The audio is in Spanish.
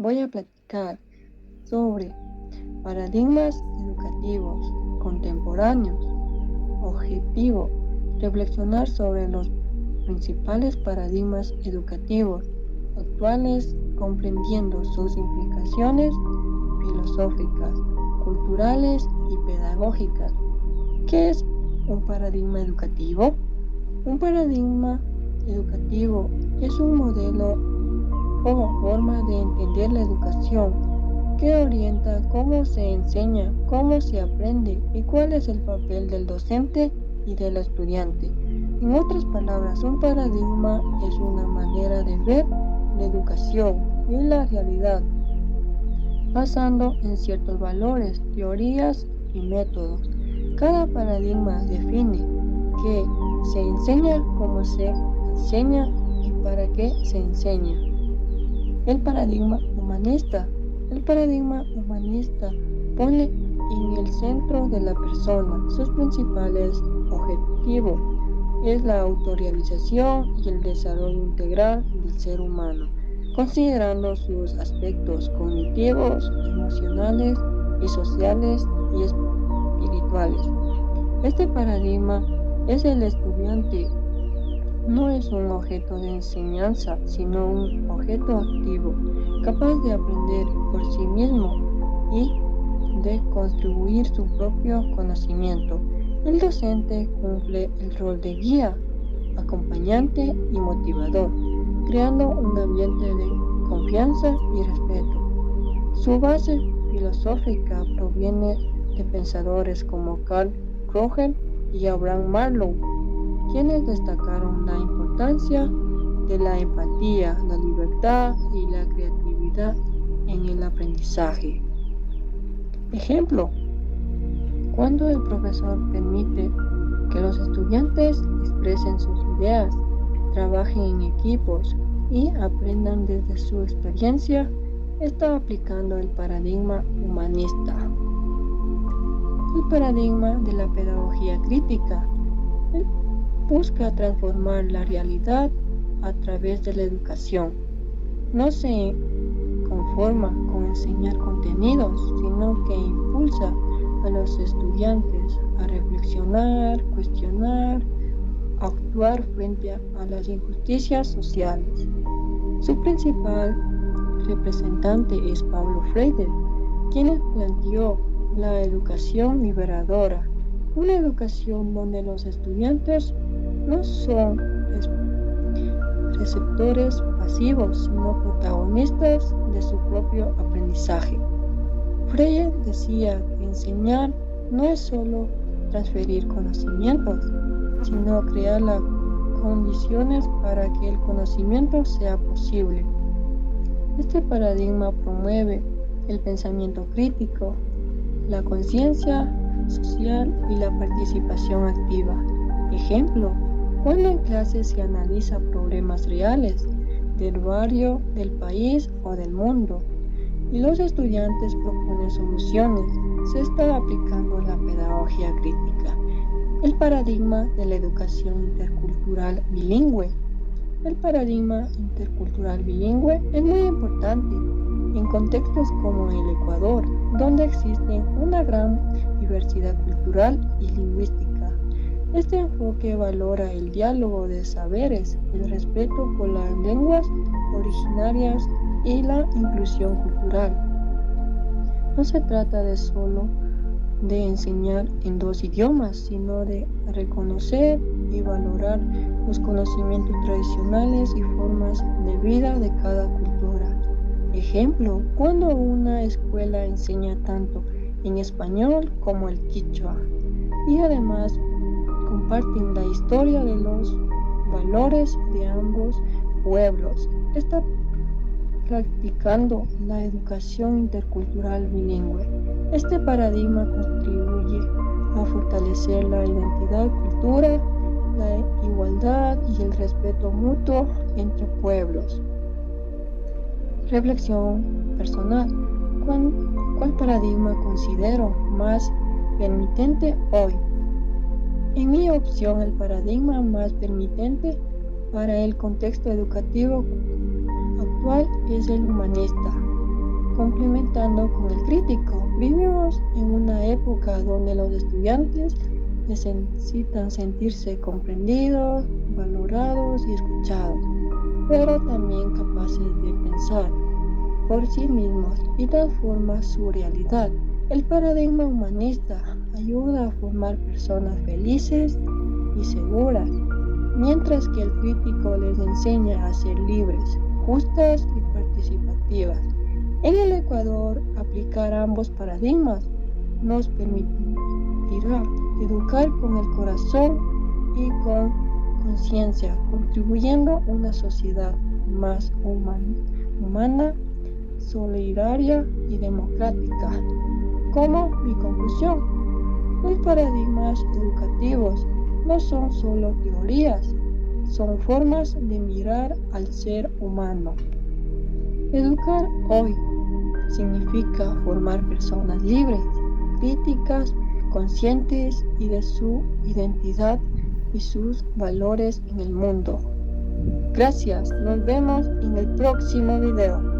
voy a platicar sobre paradigmas educativos contemporáneos. Objetivo: reflexionar sobre los principales paradigmas educativos actuales, comprendiendo sus implicaciones filosóficas, culturales y pedagógicas. ¿Qué es un paradigma educativo? Un paradigma educativo es un modelo o forma de entender la educación que orienta cómo se enseña, cómo se aprende y cuál es el papel del docente y del estudiante. En otras palabras, un paradigma es una manera de ver la educación y la realidad, basando en ciertos valores, teorías y métodos. Cada paradigma define qué se enseña, cómo se enseña y para qué se enseña. El paradigma humanista. El paradigma humanista pone en el centro de la persona sus principales objetivos. Es la autorrealización y el desarrollo integral del ser humano, considerando sus aspectos cognitivos, emocionales y sociales y espirituales. Este paradigma es el estudiante. No es un objeto de enseñanza, sino un objeto activo, capaz de aprender por sí mismo y de contribuir su propio conocimiento. El docente cumple el rol de guía, acompañante y motivador, creando un ambiente de confianza y respeto. Su base filosófica proviene de pensadores como Karl Rogel y Abraham Maslow, quienes destacaron la importancia de la empatía, la libertad y la creatividad en el aprendizaje. Ejemplo: cuando el profesor permite que los estudiantes expresen sus ideas, trabajen en equipos y aprendan desde su experiencia, está aplicando el paradigma humanista. El paradigma de la pedagogía crítica busca transformar la realidad a través de la educación. No se conforma con enseñar contenidos, sino que impulsa a los estudiantes a reflexionar, cuestionar, actuar frente a las injusticias sociales. Su principal representante es Paulo Freire, quien planteó la educación liberadora, una educación donde los estudiantes no son receptores pasivos, sino protagonistas de su propio aprendizaje. Freire decía que enseñar no es solo transferir conocimientos, sino crear las condiciones para que el conocimiento sea posible. Este paradigma promueve el pensamiento crítico, la conciencia social y la participación activa. Ejemplo: cuando en clase se analiza problemas reales del barrio, del país o del mundo, y los estudiantes proponen soluciones, se está aplicando la pedagogía crítica. El paradigma de la educación intercultural bilingüe. El paradigma intercultural bilingüe es muy importante en contextos como el Ecuador, donde existe una gran diversidad cultural y lingüística. Este enfoque valora el diálogo de saberes, el respeto por las lenguas originarias y la inclusión cultural. No se trata de solo de enseñar en dos idiomas, sino de reconocer y valorar los conocimientos tradicionales y formas de vida de cada cultura. Ejemplo: cuando una escuela enseña tanto en español como el quichua y además comparten la historia de los valores de ambos pueblos, está practicando la educación intercultural bilingüe. Este paradigma contribuye a fortalecer la identidad, cultura, la igualdad y el respeto mutuo entre pueblos. Reflexión personal. ¿Cuál paradigma considero más permitente hoy? En mi opción, el paradigma más permitente para el contexto educativo actual es el humanista. complementando con el crítico. Vivimos en una época donde los estudiantes necesitan sentirse comprendidos, valorados y escuchados, pero también capaces de pensar por sí mismos y transformar su realidad. El paradigma humanista ayuda a formar personas felices y seguras, mientras que el crítico les enseña a ser libres, justas y participativas. En el Ecuador, aplicar ambos paradigmas nos permitirá educar con el corazón y con conciencia, contribuyendo a una sociedad más humana, solidaria y democrática. Como mi conclusión, los paradigmas educativos no son solo teorías, son formas de mirar al ser humano. Educar hoy significa formar personas libres, críticas, conscientes y de su identidad y sus valores en el mundo. Gracias, nos vemos en el próximo video.